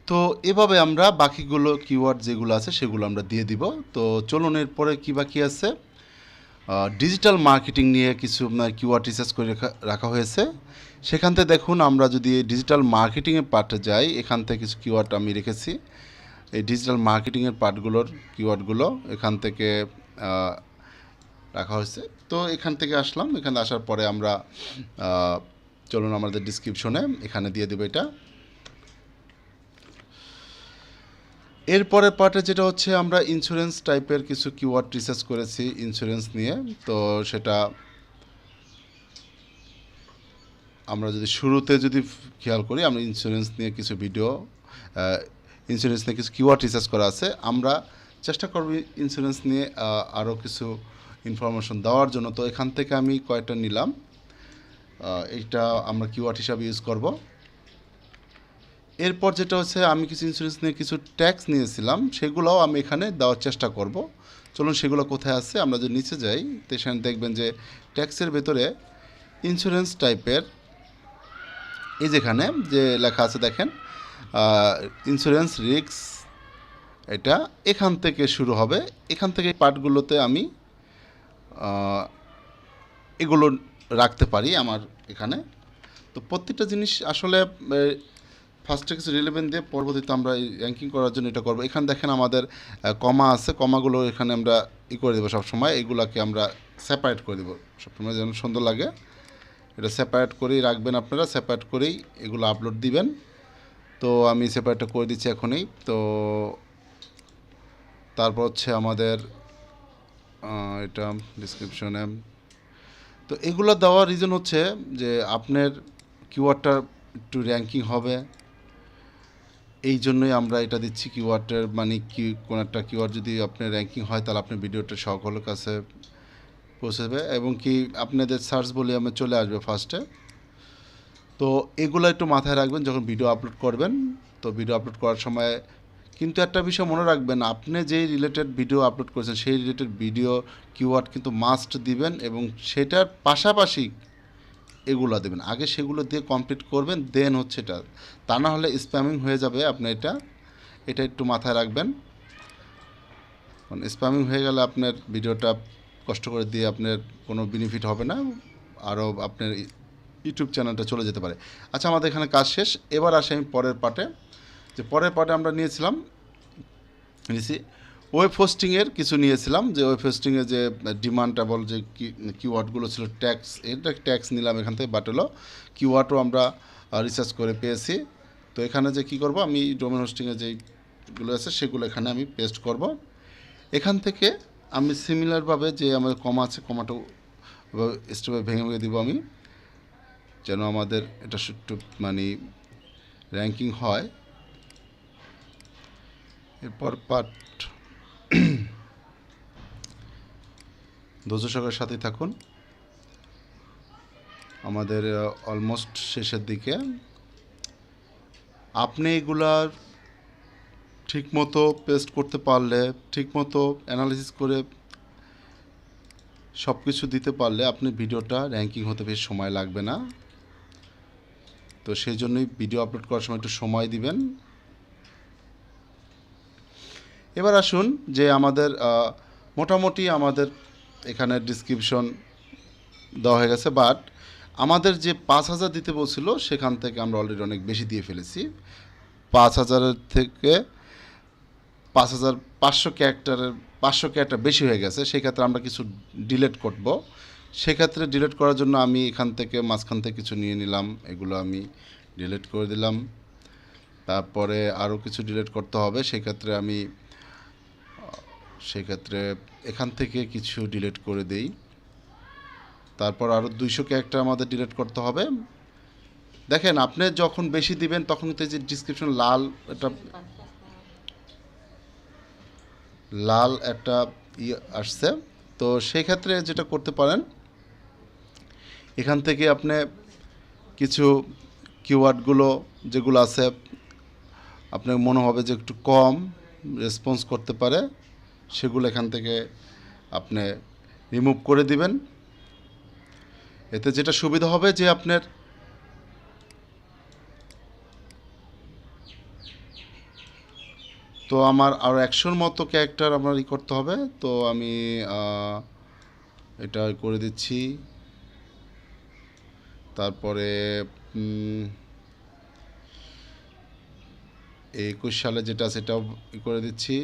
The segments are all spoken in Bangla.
তো এভাবে আমরা বাকিগুলো কিওয়ার্ড যেগুলো আছে সেগুলো আমরা দিয়ে দিব। তো চলুন এরপরে কি বাকি আছে। ডিজিটাল মার্কেটিং নিয়ে কিছু কিওয়ার্ড রিসার্চ করে রাখা হয়েছে। সেখান থেকে দেখুন আমরা যদি ডিজিটাল মার্কেটিংয়ের পার্টে যাই, এখান থেকে কিছু কিওয়ার্ড আমি রেখেছি। এই ডিজিটাল মার্কেটিংয়ের পার্টগুলোর কিওয়ার্ডগুলো এখান থেকে রাখা হয়েছে। তো এখান থেকে আসলাম, এখানে আসার পরে আমরা চলুন আমাদের ডিসক্রিপশনে এখানে দিয়ে দেবো এটা। এরপরের পার্টে যেটা হচ্ছে আমরা ইন্স্যুরেন্স টাইপের কিছু কিওয়ার্ড রিসার্চ করেছি ইন্স্যুরেন্স নিয়ে। তো সেটা আমরা যদি শুরুতে যদি খেয়াল করি, আমরা ইন্স্যুরেন্স নিয়ে কিছু ভিডিও, ইন্স্যুরেন্স নিয়ে কিছু কিওয়ার্ড রিসার্চ করা আছে। আমরা চেষ্টা করব ইন্স্যুরেন্স নিয়ে আরও কিছু ইনফরমেশন দেওয়ার জন্য। তো এখান থেকে আমি কয়েকটা নিলাম, এইটা আমরা কিওয়ার্ড হিসাবে ইউজ করব। এরপর যেটা হচ্ছে আমি কিছু ইন্স্যুরেন্স নিয়ে কিছু ট্যাক্স নিয়েছিলাম, সেগুলোও আমি এখানে দেওয়ার চেষ্টা করব। চলুন সেগুলো কোথায় আছে, আমরা যদি নিচে যাই তো সেখানে দেখবেন যে ট্যাক্সের ভেতরে ইন্স্যুরেন্স টাইপের এই যেখানে যে লেখা আছে দেখেন, ইন্স্যুরেন্স রিস্ক, এটা এখান থেকে শুরু হবে। এখান থেকে পার্টগুলোতে আমি এগুলো রাখতে পারি আমার এখানে। তো প্রত্যেকটা জিনিস আসলে ফার্স্টে কিছু রিলেভেন্ট দিয়ে পরবর্তীতে আমরা র্যাঙ্কিং করার জন্য এটা করবো। এখানে দেখেন আমাদের কমা আছে, কমাগুলো এখানে আমরা করে দেবো সবসময়, এগুলাকে আমরা সেপারেট করে দেবো সবসময় যেন সুন্দর লাগে। এটা সেপারেট করেই রাখবেন আপনারা, সেপারেট করেই এগুলো আপলোড দিবেন। তো আমি সেপারেটটা করে দিচ্ছি এখনই। তো তারপর হচ্ছে আমাদের এটা ডিসক্রিপশনে, তো এগুলো দেওয়ার রিজন হচ্ছে যে আপনার কিওয়ার্ডটা একটু র্যাঙ্কিং হবে, এই জন্যই আমরা এটা দিচ্ছি। কিওয়ার্ডের মানে কি, কোনো একটা কিওয়ার্ড যদি আপনার র্যাঙ্কিং হয় তাহলে আপনার ভিডিওটা সকলের কাছে পৌঁছাবে এবং কি আপনাদের সার্চ ভলিউমে চলে আসবে ফার্স্টে। তো এগুলো একটু মাথায় রাখবেন যখন ভিডিও আপলোড করবেন। তো ভিডিও আপলোড করার সময় কিন্তু একটা বিষয় মনে রাখবেন, আপনি যেই রিলেটেড ভিডিও আপলোড করেছেন সেই রিলেটেড ভিডিও কিওয়ার্ড কিন্তু মাস্ট দিবেন এবং সেটার পাশাপাশি এগুলো দেবেন। আগে সেগুলো দিয়ে কমপ্লিট করবেন, দেন হচ্ছে এটা, তা না হলে স্প্যামিং হয়ে যাবে আপনার। এটা একটু মাথায় রাখবেন, কারণ স্প্যামিং হয়ে গেলে আপনার ভিডিওটা কষ্ট করে দিয়ে আপনার কোনো বেনিফিট হবে না, আরও আপনার ইউটিউব চ্যানেলটা চলে যেতে পারে। আচ্ছা, আমাদের এখানে কাজ শেষ। এবার আসি আমি পরের পার্টে। যে পরের পার্টে আমরা নিয়েছি ওয়েব হোস্টিংয়ের কিছু নিয়েছিলাম। যে ওয়েব হোস্টিংয়ে যে ডিমান্ডেবল যে কিওয়ার্ডগুলো ছিল, ট্যাক্স, এটা ট্যাক্স নিলাম এখান থেকে, বাট হলো কিওয়ার্ডও আমরা রিসার্চ করে পেয়েছি। তো এখানে যে কী করব, আমি ডোমেন হোস্টিংয়ে যেগুলো আছে সেগুলো এখানে আমি পেস্ট করব। এখান থেকে আমি সিমিলারভাবে যে আমাদের কমা আছে, কমাটাও স্টেপে ভেঙে ভেঙে দিব আমি, যেন আমাদের এটা একটু মানে র্যাঙ্কিং হয়। এরপর পার্ট ধৈর্য সহকারে সাথে থাকুন, আমাদের অলমোস্ট শেষের দিকে। আপনি এগুলার ঠিকমতো পেস্ট করতে পারলে, ঠিকমতো অ্যানালিসিস করে সব কিছু দিতে পারলে আপনি ভিডিওটা র্যাঙ্কিং হতে বেশি সময় লাগবে না। তো সেই জন্যই ভিডিও আপলোড করার সময় একটু সময় দিবেন। এবার আসুন যে আমাদের মোটামুটি আমাদের এখানে ডিসক্রিপশন দেওয়া হয়ে গেছে, বাট আমাদের যে 5,000 দিতে বলছিল সেখান থেকে আমরা অলরেডি অনেক বেশি দিয়ে ফেলেছি। 5,000-এর থেকে 5,500 ক্যারেক্টারের 500 ক্যারেক্টার বেশি হয়ে গেছে। সেক্ষেত্রে আমরা কিছু ডিলিট করব। সেক্ষেত্রে ডিলিট করার জন্য আমি এখান থেকে মাঝখান থেকে কিছু নিয়ে নিলাম, এগুলো আমি ডিলিট করে দিলাম। তারপরে আরও কিছু ডিলিট করতে হবে, সেক্ষেত্রে এখান থেকে কিছু ডিলিট করে দেই। তারপর আরও 200 ক্যারেক্টার আমাদের ডিলিট করতে হবে। দেখেন, আপনি যখন বেশি দিবেন তখন কিন্তু যে ডিসক্রিপশন লাল একটা আসছে। তো সেই ক্ষেত্রে যেটা করতে পারেন, এখান থেকে আপনি কিছু কিওয়ার্ডগুলো যেগুলো আছে আপনার মনে হবে যে একটু কম রেসপন্স করতে পারে, সেগুলো এখান থেকে আপনি রিমুভ করে দিবেন। এতে যেটা সুবিধা হবে যে আপনার তো আমার আরও 100-র মতো ক্যারেক্টার আমার করতে হবে। তো আমি এটা করে দিচ্ছি। তারপরে 21 সালে যেটা সেটাও করে দিচ্ছি,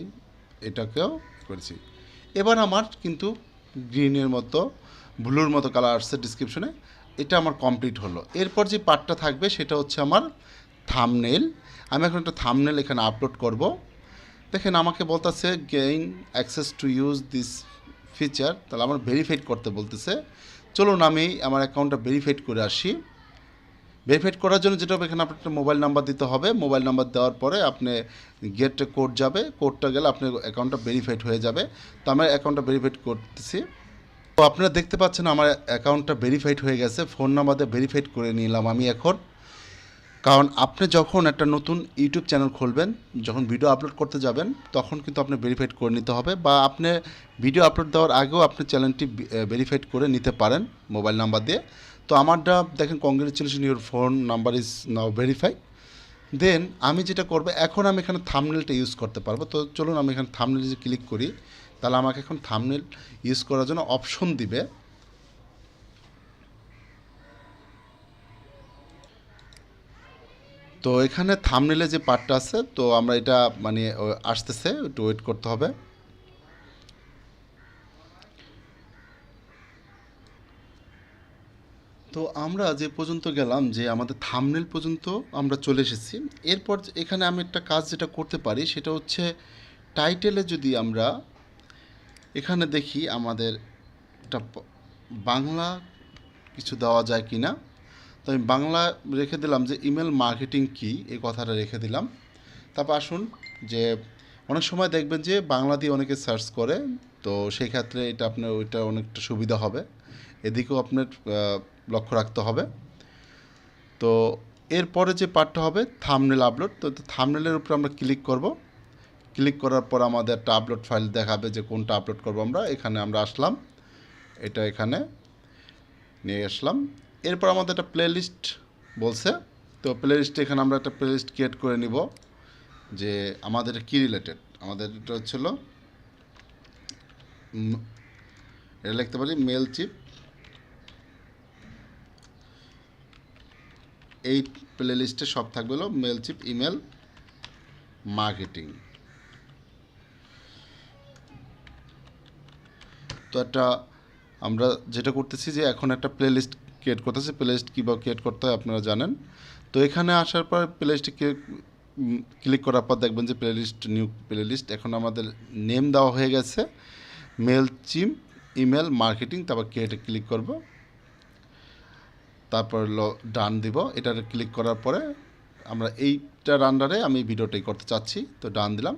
এটাকেও করেছি। এবার আমার কিন্তু গ্রিনের মতো ব্লুর মতো কালার আসছে ডিসক্রিপশনে, এটা আমার কমপ্লিট হলো। এরপর যে পার্টটা থাকবে সেটা হচ্ছে আমার থাম্বনেল। আমি এখন একটা থাম্বনেল এখানে আপলোড করব। দেখেন আমাকে বলতেছে gain access to use this feature, তাহলে আমার ভেরিফাইড করতে বলতেছে। চলুন আমি আমার অ্যাকাউন্টটা ভেরিফাইড করে আসি। ভেরিফাইড করার জন্য যেটা হবে, এখানে আপনার একটা মোবাইল নাম্বার দিতে হবে। মোবাইল নাম্বার দেওয়ার পরে আপনি গেট কোড যাবে, কোডটা গেলে আপনার অ্যাকাউন্টটা ভেরিফাইড হয়ে যাবে। তো আমার অ্যাকাউন্টটা ভেরিফাইড করতেছি। তো আপনারা দেখতে পাচ্ছেন আমার অ্যাকাউন্টটা ভেরিফাইড হয়ে গেছে। ফোন নাম্বার দিয়ে ভেরিফাইড করে নিলাম আমি এখন। কারণ আপনি যখন একটা নতুন ইউটিউব চ্যানেল খুলবেন, যখন ভিডিও আপলোড করতে যাবেন, তখন কিন্তু আপনি ভেরিফাইড করে নিতে হবে, বা আপনি ভিডিও আপলোড দেওয়ার আগেও আপনি চ্যানেলটি ভেরিফাইড করে নিতে পারেন মোবাইল নাম্বার দিয়ে। তো আমারটা দেখেন, congratulation, your phone number is now verified. Then আমি যেটা করবো, এখন আমি এখানে থাম্বনেলটা ইউজ করতে পারবো। তো চলুন আমি এখানে থাম্বনেল যে ক্লিক করি, তাহলে আমাকে এখন থাম্বনেল ইউজ করার জন্য অপশন দিবে। তো এখানে থাম্বনেলে যে পার্টটা আছে, তো আমরা এটা মানে আসতেছে, একটু ওয়েট করতে হবে। তো আমরা যে পর্যন্ত গেলাম, যে আমাদের থাম্বনেল পর্যন্ত আমরা চলে এসেছি। এরপর এখানে আমি একটা কাজ যেটা করতে পারি, সেটা হচ্ছে টাইটেলে যদি আমরা এখানে দেখি আমাদের একটা বাংলা কিছু দেওয়া যায় কি না। তো আমি বাংলা রেখে দিলাম যে ইমেল মার্কেটিং কি, এই কথাটা রেখে দিলাম। তারপর আসুন, যে অনেক সময় দেখবেন যে বাংলা দিয়ে অনেকে সার্চ করে, তো সেই ক্ষেত্রে এটা আপনার ওইটা অনেকটা সুবিধা হবে। এদিকেও আপনার লক্ষ্য রাখতে হবে। তো এরপরে যে পার্টটা হবে থাম্বনেল আপলোড। তো থাম্বনেলের উপরে আমরা ক্লিক করব। ক্লিক করার পর আমাদের একটা আপলোড ফাইল দেখাবে যে কোনটা আপলোড করব আমরা। এখানে আমরা আসলাম, এটা এখানে নিয়ে আসলাম। এরপর আমাদের একটা প্লেলিস্ট বলছে। তো প্লেলিস্টে এখানে আমরা একটা প্লেলিস্ট ক্রিয়েট করে নিব, যে আমাদের কি রিলেটেড। আমাদের এটা হচ্ছিল, এটা লিখতে পারি মেল চিপ। এই প্লেলিস্টে সব থাকবে হলো মেল চিপ ইমেল মার্কেটিং। তো একটা আমরা যেটা করতেছি, যে এখন একটা প্লেলিস্ট ক্রিয়েট করতেছি। প্লেলিস্ট কীভাবে ক্রিয়েট করতে হয় আপনারা জানেন। তো এখানে আসার পর প্লেলিস্টে ক্লিক করার পর দেখবেন যে প্লেলিস্ট, নিউ প্লেলিস্ট। এখন আমাদের নেম দেওয়া হয়ে গেছে মেল চিপ ইমেল মার্কেটিং। তারপর ক্রিয়েটে ক্লিক করব, তারপর ডান দিব। এটা ক্লিক করার পরে আমরা এইটার আন্ডারে আমি ভিডিওটাই করতে চাচ্ছি, তো ডান দিলাম।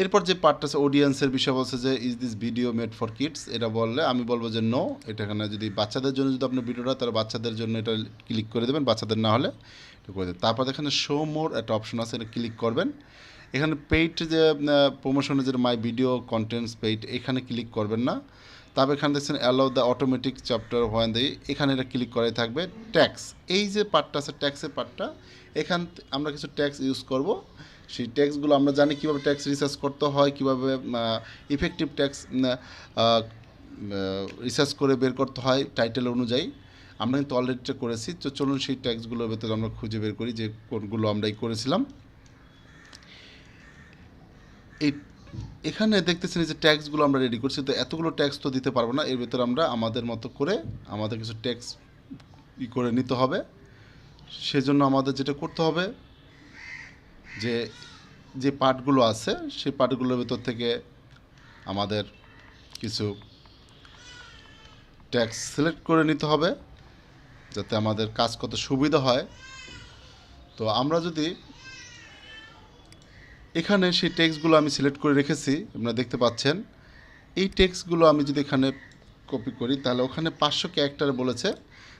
এরপর যে পার্টটা আছে অডিয়েন্সের বিষয় বলছে যে is this video made for kids, এটা বললে আমি বলবো যে নো। এটা এখানে যদি বাচ্চাদের জন্য যদি আপনার ভিডিওটা, তাহলে বাচ্চাদের জন্য এটা ক্লিক করে দেবেন, বাচ্চাদের না হলে এটা করে দেবেন। তারপর এখানে শো মোর একটা অপশন আছে, এটা ক্লিক করবেন। এখানে পেইড যে প্রমোশনের যে মাই ভিডিও কন্টেন্টস পেইড, এখানে ক্লিক করবেন না। তারপর এখানে দেখছেন allow the automatic chapter when the, এখানে এটা ক্লিক করাই থাকবে। ট্যাক্স, এই যে পার্টটা আছে ট্যাক্সের পার্টটা, এখান আমরা কিছু ট্যাক্স ইউজ করব। সেই ট্যাক্সগুলো আমরা জানি কীভাবে ট্যাক্স রিসার্চ করতে হয়, কীভাবে ইফেক্টিভ ট্যাক্স রিসার্চ করে বের করতে হয় টাইটেল অনুযায়ী। আমরা কিন্তু অলরেডি করেছি। তো চলুন সেই ট্যাক্সগুলোর ভেতরে আমরা খুঁজে বের করি যে কোনগুলো আমরাই করেছিলাম। এই এখানে দেখতেছেন যে ট্যাক্সগুলো আমরা রেডি করছি। তো এতগুলো ট্যাক্স তো দিতে পারবো না, এর ভেতরে আমরা আমাদের মতো করে আমাদের কিছু ট্যাক্স করে নিতে হবে। সেজন্য আমাদের যেটা করতে হবে, যে যে পার্টগুলো আছে সেই পার্টগুলোর ভেতর থেকে আমাদের কিছু ট্যাক্স সিলেক্ট করে নিতে হবে, যাতে আমাদের কাজ করতে সুবিধা হয়। তো আমরা যদি এখানে সেই টেক্সটগুলো আমি সিলেক্ট করে রেখেছি, আপনারা দেখতে পাচ্ছেন। এই টেক্সটগুলো আমি যদি এখানে কপি করি, তাহলে ওখানে 500 ক্যারেক্টার বলেছে।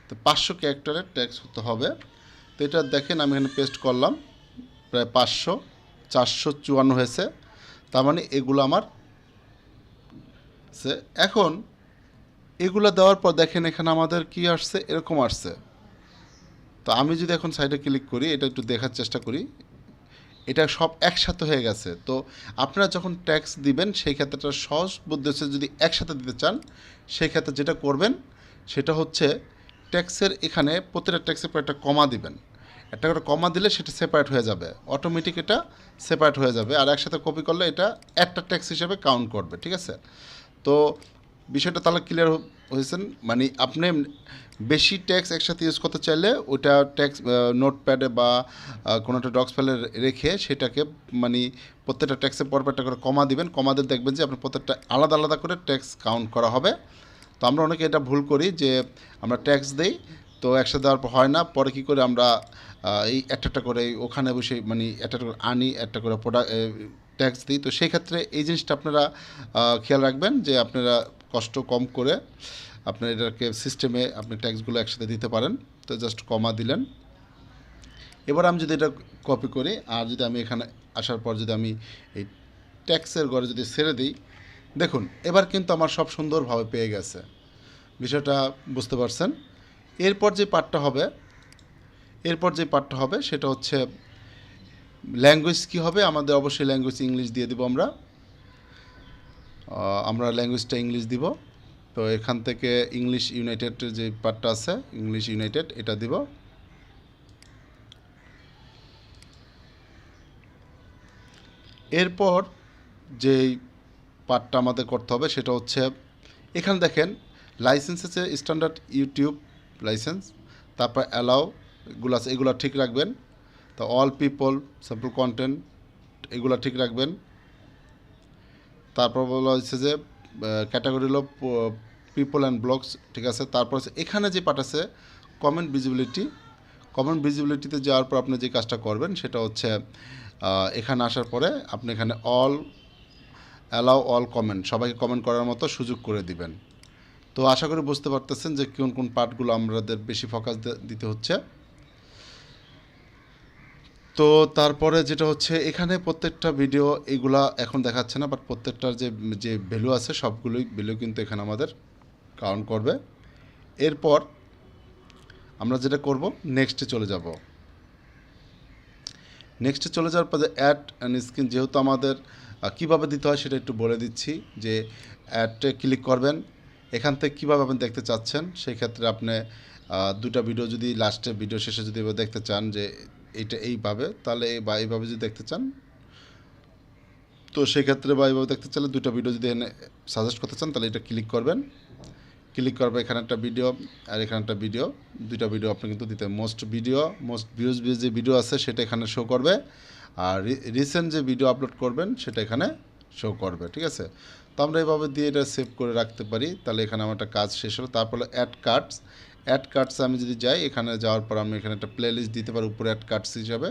তো 500 ক্যারেক্টারের ট্যাক্স হতে হবে। তো এটা দেখেন আমি এখানে পেস্ট করলাম, প্রায় 500, 454 হয়েছে। তার মানে এগুলো আমার এখন এগুলো দেওয়ার পর দেখেন এখানে আমাদের কি আসছে, এরকম আসছে। তো আমি যদি এখন সাইডে ক্লিক করি, এটা একটু দেখার চেষ্টা করি। এটা সব একসাথে হয়ে গেছে। তো আপনারা যখন ট্যাক্স দিবেন সেই ক্ষেত্রেটা সহজ বুদ্ধি হচ্ছে, যদি একসাথে দিতে চান সেই ক্ষেত্রে যেটা করবেন সেটা হচ্ছে ট্যাক্সের এখানে প্রতিটা ট্যাক্সের পর একটা কমা দিবেন। একটা করে কমা দিলে সেটা সেপারেট হয়ে যাবে, অটোমেটিক এটা সেপারেট হয়ে যাবে। আর একসাথে কপি করলে এটা একটা ট্যাক্স হিসেবে কাউন্ট করবে, ঠিক আছে? তো বিষয়টা তাহলে ক্লিয়ার হয়েছেন। মানে আপনি বেশি ট্যাক্স একসাথে ইউজ করতে চাইলে ওইটা ট্যাক্স নোটপ্যাডে বা কোনো একটা ডক্স ফাইলে রেখে সেটাকে মানে প্রত্যেকটা ট্যাক্সের পর একটা করে কমা দিবেন। কমা দিয়ে দেখবেন যে আপনার প্রত্যেকটা আলাদা আলাদা করে ট্যাক্স কাউন্ট করা হবে। তো আমরা অনেকে এটা ভুল করি যে আমরা ট্যাক্স দেই, তো একসাথে দেওয়ার পর হয় না, পরে কী করে আমরা এই একটা করে ওখানে বসে মানে একটা করে আনি, একটা করে প্রোডাক্ট ট্যাক্স দিই। তো সেই ক্ষেত্রে এই জিনিসটা আপনারা খেয়াল রাখবেন যে আপনারা কষ্ট কম করে আপনার এটাকে সিস্টেমে আপনি ট্যাক্সগুলো একসাথে দিতে পারেন। তো জাস্ট কমা দিলেন। এবার আমি যদি এটা কপি করি আর যদি আমি এখানে আসার পর যদি আমি এই ট্যাক্সের ঘরে যদি ছেড়ে দিই, দেখুন এবার কিন্তু আমার সব সুন্দরভাবে পেয়ে গেছে। বিষয়টা বুঝতে পারছেন? এরপর যে পার্টটা হবে সেটা হচ্ছে ল্যাঙ্গুয়েজ কী হবে। আমাদের অবশ্যই ল্যাঙ্গুয়েজ ইংলিশ দিয়ে দিব আমরা ল্যাঙ্গুয়েজটা ইংলিশ দিব। তো এখান থেকে ইংলিশ ইউনাইটেড যে পার্টটা আছে, ইংলিশ ইউনাইটেড এটা দিব। এরপর যেই পার্টটা আমাদের করতে হবে সেটা হচ্ছে এখানে দেখেন লাইসেন্স আছে, স্ট্যান্ডার্ড ইউটিউব লাইসেন্স, তারপর অ্যালাউ এগুলো আছে, এগুলো ঠিক রাখবেন। তো অল পিপল, স্যাম্পল কন্টেন্ট এগুলো ঠিক রাখবেন। তারপর বলা হচ্ছে যে ক্যাটাগরি হলো পিপল অ্যান্ড ব্লগস, ঠিক আছে। তারপর হচ্ছে এখানে যে পার্ট আছে কমেন্ট ভিজিবিলিটিতে যাওয়ার পর আপনি যে কাজটা করবেন সেটা হচ্ছে এখানে আসার পরে আপনি এখানে অ্যালাউ অল কমেন্ট, সবাইকে কমেন্ট করার মতো সুযোগ করে দিবেন। তো আশা করি বুঝতে পারতেছেন যে কোন কোন পার্টগুলো আমাদের বেশি ফোকাস দিতে হচ্ছে। তো তারপরে যেটা হচ্ছে এখানে প্রত্যেকটা ভিডিও এইগুলা এখন দেখাচ্ছে না, বাট প্রত্যেকটার যে যে ভ্যালু আছে সবগুলোই ভ্যালু কিন্তু এখানে আমাদের কাউন্ট করবে। এরপর আমরা যেটা করব নেক্সটে চলে যাব। নেক্সটে চলে যাওয়ার পর যে অ্যাড অ্যান্ড স্ক্রিন, যেহেতু আমাদের কীভাবে দিতে হয় সেটা একটু বলে দিচ্ছি। যে অ্যাডে ক্লিক করবেন, এখান থেকে কীভাবে আপনি দেখতে চাচ্ছেন সেই ক্ষেত্রে আপনি দুটা ভিডিও যদি লাস্টে ভিডিও শেষে যদি দেখতে চান যে এটা এইভাবে, তাহলে বা এইভাবে যদি দেখতে চান, তো সেক্ষেত্রে বা এইভাবে দেখতে চাইলে দুটো ভিডিও যদি এনে সাজেস্ট করতে চান তাহলে এটা ক্লিক করবেন। ক্লিক করবে এখানে একটা ভিডিও আর এখানে একটা ভিডিও, দুইটা ভিডিও আপনি কিন্তু দিতে মোস্ট ভিউজ যে ভিডিও আছে সেটা এখানে শো করবে, আর রিসেন্ট যে ভিডিও আপলোড করবেন সেটা এখানে শো করবে, ঠিক আছে। তো আমরা এইভাবে দিয়ে এটা সেভ করে রাখতে পারি। তাহলে এখানে আমার একটা কাজ শেষ হলো। তারপরে অ্যাড কার্ডসে আমি যদি যাই, এখানে যাওয়ার পর আমি এখানে একটা প্লে লিস্ট দিতে পারি উপরে অ্যাড কার্ডস হিসাবে।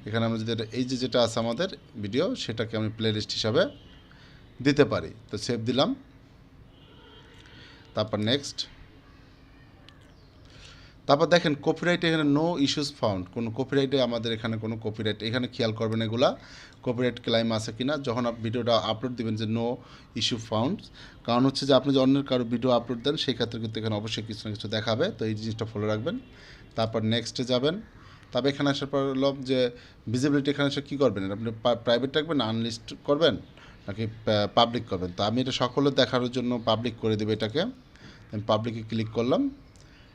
এখানে আমরা যদি এই যেটা আছে আমাদের ভিডিও সেটাকে আমি প্লে লিস্ট হিসাবে দিতে পারি। তো সেভ দিলাম, তারপর নেক্সট। তারপর দেখেন কপিরাইট এখানে নো ইস্যুস ফাউন্ড, কোনো কপিরাইটে আমাদের এখানে কোনো কপিরাইট, এখানে খেয়াল করবেন এগুলা কপিরাইট ক্লাইম আছে কিনা যখন আপনি ভিডিওটা আপলোড দিবেন, যে নো ইস্যু ফাউন্ড। কারণ হচ্ছে যে আপনি যে অন্যের কারো ভিডিও আপলোড দেন সেই ক্ষেত্রে কিন্তু এখানে অবশ্যই কিছু না কিছু দেখাবে। তো এই জিনিসটা ফলো রাখবেন। তারপর নেক্সটে যাবেন। তবে এখানে আসার পর হলো যে ভিজিবিলিটি, এখানে এসে কী করবেন, আপনি প্রাইভেট রাখবেন, আনলিস্ট করবেন নাকি পাবলিক করবেন। তো আমি এটা সকলের দেখানোর জন্য পাবলিক করে দেবো এটাকে। আমি পাবলিকে ক্লিক করলাম।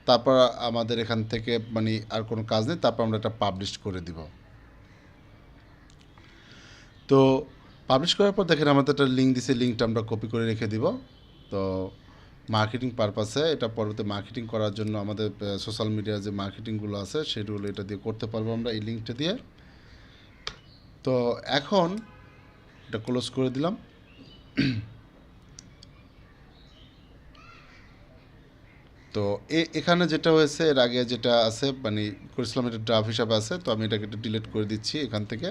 তারপর আমাদের এখান থেকে মানে আর কোনো কাজ নেই, তারপর আমরা এটা পাবলিশ করে দিব। তো পাবলিশ করার পর দেখেন আমাদের একটা লিঙ্ক দিছে, লিঙ্কটা আমরা কপি করে রেখে দিব। তো মার্কেটিং পারপাসে এটা পরবর্তী মার্কেটিং করার জন্য আমাদের সোশ্যাল মিডিয়ার যে মার্কেটিংগুলো আছে সেগুলো এটা দিয়ে করতে পারবো আমরা এই লিঙ্কটা দিয়ে। তো এখন এটা ক্লোজ করে দিলাম। তো এখানে যেটা হয়েছে এর আগে যেটা আছে মানে করেছিলাম এটা ড্রাফট হিসাবে আছে, তো আমি এটাকে একটু ডিলিট করে দিচ্ছি এখান থেকে।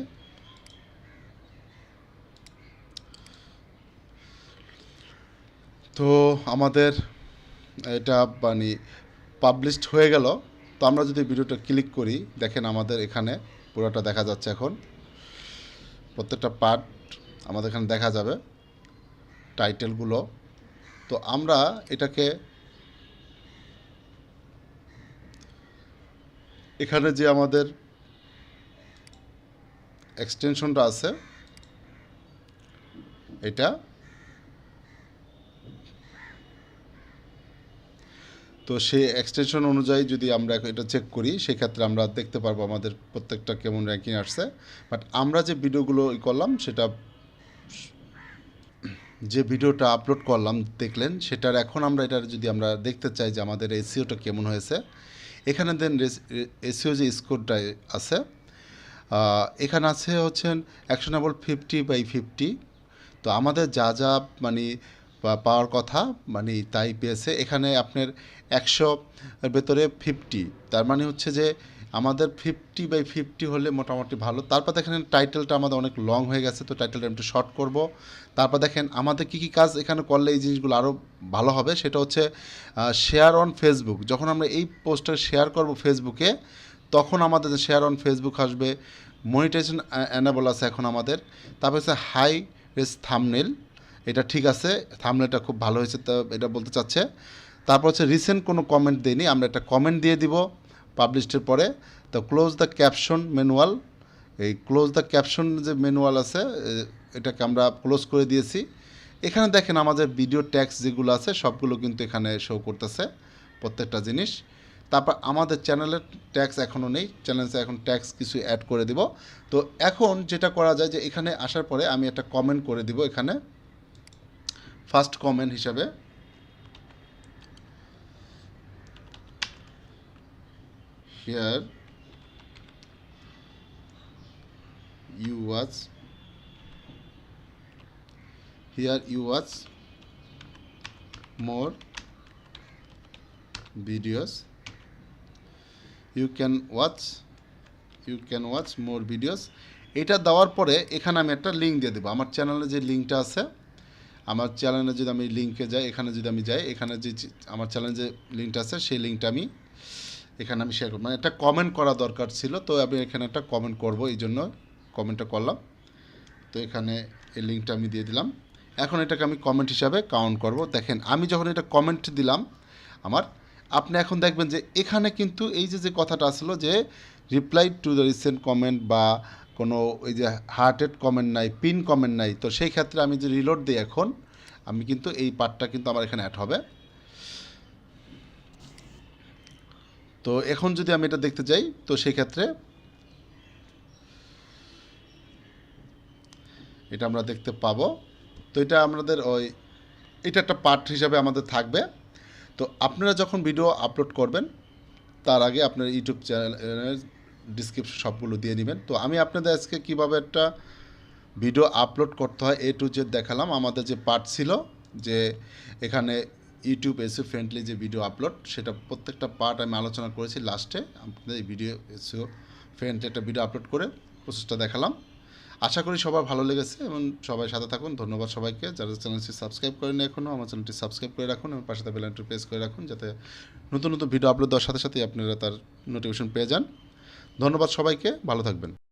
তো আমাদের এটা মানে পাবলিশড হয়ে গেল। তো আমরা যদি ভিডিওটা ক্লিক করি দেখেন আমাদের এখানে পুরোটা দেখা যাচ্ছে, এখন প্রত্যেকটা পার্ট আমাদের এখানে দেখা যাবে টাইটেলগুলো। তো আমরা এটাকে এখানে যে আমাদের এক্সটেনশনটা আছে এটা, তো সেই এক্সটেনশন অনুযায়ী যদি আমরা এটা চেক করি সেক্ষেত্রে আমরা দেখতে পারবো আমাদের প্রত্যেকটা কেমন র্যাঙ্কিং আসছে। বাট আমরা যে ভিডিওগুলো করলাম সেটা, যে ভিডিওটা আপলোড করলাম দেখলেন, সেটার এখন আমরা এটা যদি আমরা দেখতে চাই যে আমাদের এসইওটা কেমন হয়েছে, এখানে দেন এসইও যে স্কোরটা আছে, এখানে আছে হচ্ছেন অ্যাকশনেবল 50/50। তো আমাদের যা যা মানে পাওয়ার কথা মানে তাই পেয়েছে। এখানে আপনার 100 এর ভেতরে 50, তার মানে হচ্ছে যে আমাদের 50/50 হলে মোটামুটি ভালো। তারপর দেখেন টাইটেলটা আমাদের অনেক লং হয়ে গেছে, তো টাইটেলটা একটু শর্ট করব। তারপর দেখেন আমাদের কী কী কাজ এখানে করলে এই জিনিসগুলো আরও ভালো হবে, সেটা হচ্ছে শেয়ার অন ফেসবুক। যখন আমরা এই পোস্টটা শেয়ার করব ফেসবুকে, তখন আমাদের শেয়ার অন ফেসবুক আসবে। মনিটাইজেশন অ্যানেবল আছে এখন আমাদের। তারপর হচ্ছে হাই রেস থাম্বনেল, এটা ঠিক আছে, থাম্বনেলটা খুব ভালো হয়েছে, তো এটা বলতে চাচ্ছে। তারপর হচ্ছে রিসেন্ট কোনো কমেন্ট দিইনি, আমরা একটা কমেন্ট দিয়ে দিব পাবলিশডের পরে। তো ক্লোজ দ্য ক্যাপশন ম্যানুয়াল, এই ক্লোজ দ্য ক্যাপশন যে ম্যানুয়াল আছে এটাকে আমরা ক্লোজ করে দিয়েছি। এখানে দেখেন আমাদের ভিডিও ট্যাক্স যেগুলো আছে সবগুলো কিন্তু এখানে শো করতেছে প্রত্যেকটা জিনিস। তারপর আমাদের চ্যানেলের ট্যাক্স এখনও নেই, চ্যানেলে এখন ট্যাক্স কিছু অ্যাড করে দিব। তো এখন যেটা করা যায় যে এখানে আসার পরে আমি একটা কমেন্ট করে দিব এখানে, ফার্স্ট কমেন্ট হিসাবে here you watch more videos, you can watch more videos. এটা দেওয়ার পরে এখানে আমি একটা লিঙ্ক দিয়ে দেবো, আমার চ্যানেলে যে লিঙ্কটা আছে, আমার চ্যানেলে যদি আমি লিঙ্কে যাই, এখানে যদি আমি যাই, এখানে যে আমার চ্যানেলে যে লিঙ্কটা আছে সেই লিঙ্কটা আমি এখানে আমি শেয়ার করব। মানে একটা কমেন্ট করা দরকার ছিল, তো আমি এখানে একটা কমেন্ট করব, এই জন্য কমেন্টটা করলাম। তো এখানে এই লিঙ্কটা আমি দিয়ে দিলাম। এখন এটাকে আমি কমেন্ট হিসাবে কাউন্ট করব। দেখেন আমি যখন এটা কমেন্ট দিলাম আমার, আপনি এখন দেখবেন যে এখানে কিন্তু এই যে কথাটা আসলো যে reply to the recent comment বা কোনো ওই যে হার্টেড কমেন্ট নাই, পিন কমেন্ট নাই, তো সেই ক্ষেত্রে আমি যে রিলোড দিই এখন, আমি কিন্তু এই পার্টটা কিন্তু আমার এখানে অ্যাড হবে। তো এখন যদি আমি এটা দেখতে যাই, তো সেই ক্ষেত্রে এটা আমরা দেখতে পাবো। তো এটা আমাদের এটা একটা পার্ট হিসাবে আমাদের থাকবে। তো আপনারা যখন ভিডিও আপলোড করবেন তার আগে আপনার ইউটিউব চ্যানেলের ডিসক্রিপশন সবগুলো দিয়ে নেবেন। তো আমি আপনাদের আজকে কীভাবে একটা ভিডিও আপলোড করতে হয় A to Z দেখালাম। আমাদের যে পার্ট ছিল যে এখানে ইউটিউব এসইও ফ্রেন্ডলি যে ভিডিও আপলোড, সেটা প্রত্যেকটা পার্ট আমি আলোচনা করেছি। লাস্টে আপনাদের এই ভিডিও এসইও ফ্রেন্ডলি একটা ভিডিও আপলোড করে প্রসেসটা দেখালাম। আশা করি সবার ভালো লেগেছে এবং সবাই সাথে থাকুন। ধন্যবাদ সবাইকে। যারা চ্যানেলটি সাবস্ক্রাইব করেনি এখনও, আমার চ্যানেলটি সাবস্ক্রাইব করে রাখুন এবং পাশে বেল আইকনটি প্রেস করে রাখুন, যাতে নতুন নতুন ভিডিও আপলোড দেওয়ার সাথে সাথেই আপনারা তার নোটিফিকেশন পেয়ে যান। ধন্যবাদ সবাইকে, ভালো থাকবেন।